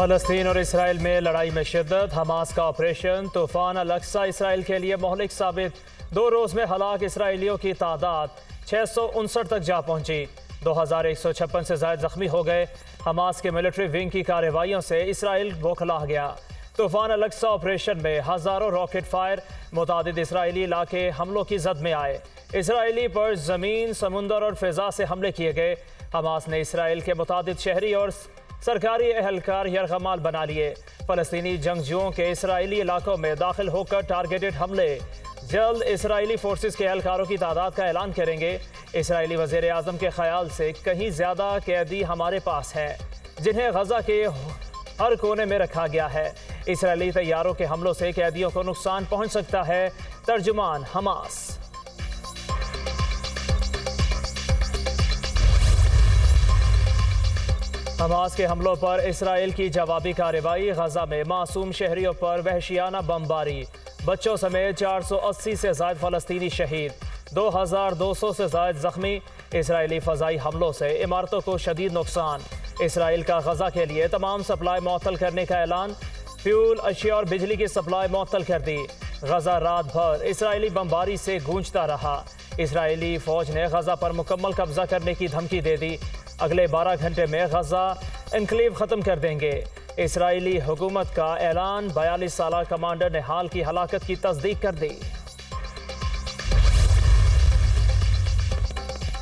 فلسطین اور اسرائیل میں لڑائی میں شدت، حماس کا آپریشن طوفان الاقصی اسرائیل کے لیے مہلک ثابت۔ 2 روز میں ہلاک اسرائیلیوں کی تعداد 659 تک جا پہنچی، 2156 سے زائد زخمی ہو گئے۔ حماس کے ملٹری ونگ کی کارروائیوں سے اسرائیل بوکھلا گیا۔ طوفان الاقصی آپریشن میں ہزاروں راکٹ فائر، متعدد اسرائیلی علاقے حملوں کی زد میں آئے۔ اسرائیلی پر زمین، سمندر اور فضا سے حملے کیے گئے۔ حماس نے اسرائیل کے متعدد شہری اور سرکاری اہلکار یرغمال بنا لیے۔ فلسطینی جنگجوؤں کے اسرائیلی علاقوں میں داخل ہو کر ٹارگیٹڈ حملے۔ جلد اسرائیلی فورسز کے اہلکاروں کی تعداد کا اعلان کریں گے۔ اسرائیلی وزیر اعظم کے خیال سے کہیں زیادہ قیدی ہمارے پاس ہیں جنہیں غزہ کے ہر کونے میں رکھا گیا ہے۔ اسرائیلی طیاروں کے حملوں سے قیدیوں کو نقصان پہنچ سکتا ہے۔ ترجمان حماس۔ حماس کے حملوں پر اسرائیل کی جوابی کارروائی۔ غزہ میں معصوم شہریوں پر وحشیانہ بمباری، بچوں سمیت 480 سے زائد فلسطینی شہید، 2200 سے زائد زخمی۔ اسرائیلی فضائی حملوں سے عمارتوں کو شدید نقصان۔ اسرائیل کا غزہ کے لیے تمام سپلائی معطل کرنے کا اعلان۔ فیول، اشیاء اور بجلی کی سپلائی معطل کر دی۔ غزہ رات بھر اسرائیلی بمباری سے گونجتا رہا۔ اسرائیلی فوج نے غزہ پر مکمل قبضہ کرنے کی دھمکی دے دی۔ اگلے 12 گھنٹے میں غزہ انکلیو ختم کر دیں گے۔ اسرائیلی حکومت کا اعلان۔ 42 سالہ کمانڈر نے حال کی ہلاکت کی تصدیق کر دی۔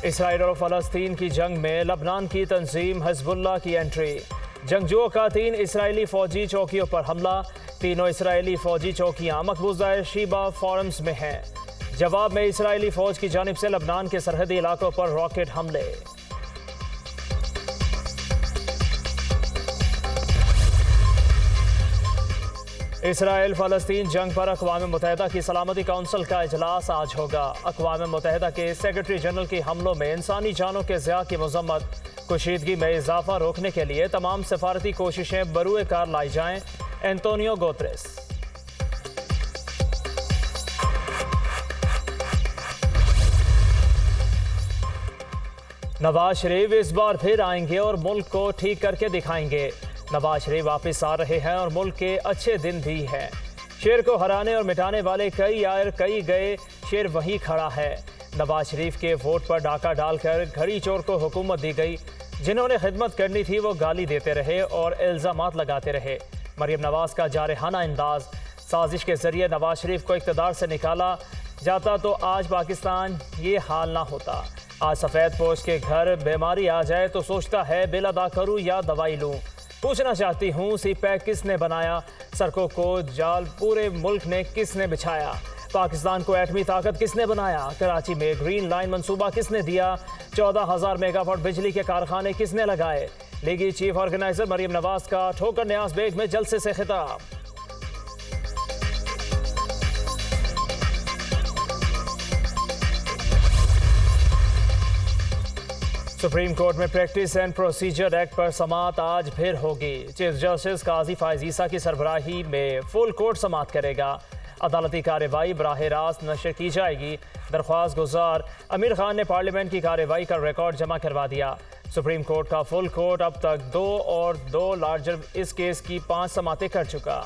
اسرائیل اور فلسطین کی جنگ میں لبنان کی تنظیم حزب اللہ کی انٹری۔ جنگجوؤں کا 3 اسرائیلی فوجی چوکیوں پر حملہ۔ تینوں اسرائیلی فوجی چوکیاں مقبوضہ شیبہ فارمز میں ہیں۔ جواب میں اسرائیلی فوج کی جانب سے لبنان کے سرحدی علاقوں پر راکٹ حملے۔ اسرائیل فلسطین جنگ پر اقوام متحدہ کی سلامتی کونسل کا اجلاس آج ہوگا۔ اقوام متحدہ کے سیکرٹری جنرل کی حملوں میں انسانی جانوں کے ضیاع کی مذمت۔ کشیدگی میں اضافہ روکنے کے لیے تمام سفارتی کوششیں بروئے کار لائی جائیں۔ Antonio Guterres. نواز شریف اس بار پھر آئیں گے اور ملک کو ٹھیک کر کے دکھائیں گے۔ نواز شریف واپس آ رہے ہیں اور ملک کے اچھے دن بھی ہیں۔ شیر کو ہرانے اور مٹانے والے کئی آئے کئی گئے، شیر وہیں کھڑا ہے۔ نواز شریف کے ووٹ پر ڈاکہ ڈال کر گھڑی چور کو حکومت دی گئی۔ جنہوں نے خدمت کرنی تھی وہ گالی دیتے رہے اور الزامات لگاتے رہے۔ مریم نواز کا جارحانہ انداز۔ سازش کے ذریعے نواز شریف کو اقتدار سے نکالا جاتا تو آج پاکستان یہ حال نہ ہوتا۔ آج سفید پوش کے گھر بیماری آ جائے تو سوچتا ہے بل ادا کروں یا دوائی لوں۔ پوچھنا چاہتی ہوں سی پیک کس نے بنایا؟ سڑکوں کو جال پورے ملک نے کس نے بچھایا؟ پاکستان کو ایٹمی طاقت کس نے بنایا؟ کراچی میں گرین لائن منصوبہ کس نے دیا؟ 14,000 میگا واٹ بجلی کے کارخانے کس نے لگائے؟ لیگی چیف آرگنائزر مریم نواز کا ٹھوکر نیاز بیگ میں جلسے سے خطاب۔ سپریم کورٹ میں پریکٹس اینڈ پروسیجر ایکٹ پر سماعت آج پھر ہوگی۔ چیف جسٹس قاضی فائز عیسیٰ کی سربراہی میں فل کورٹ سماعت کرے گا۔ عدالتی کارروائی براہ راست نشر کی جائے گی۔ درخواست گزار امیر خان نے پارلیمنٹ کی کارروائی کا ریکارڈ جمع کروا دیا۔ سپریم کورٹ کا فل کورٹ اب تک 2 اور 2 لارجر اس کیس کی 5 سماعتیں کر چکا۔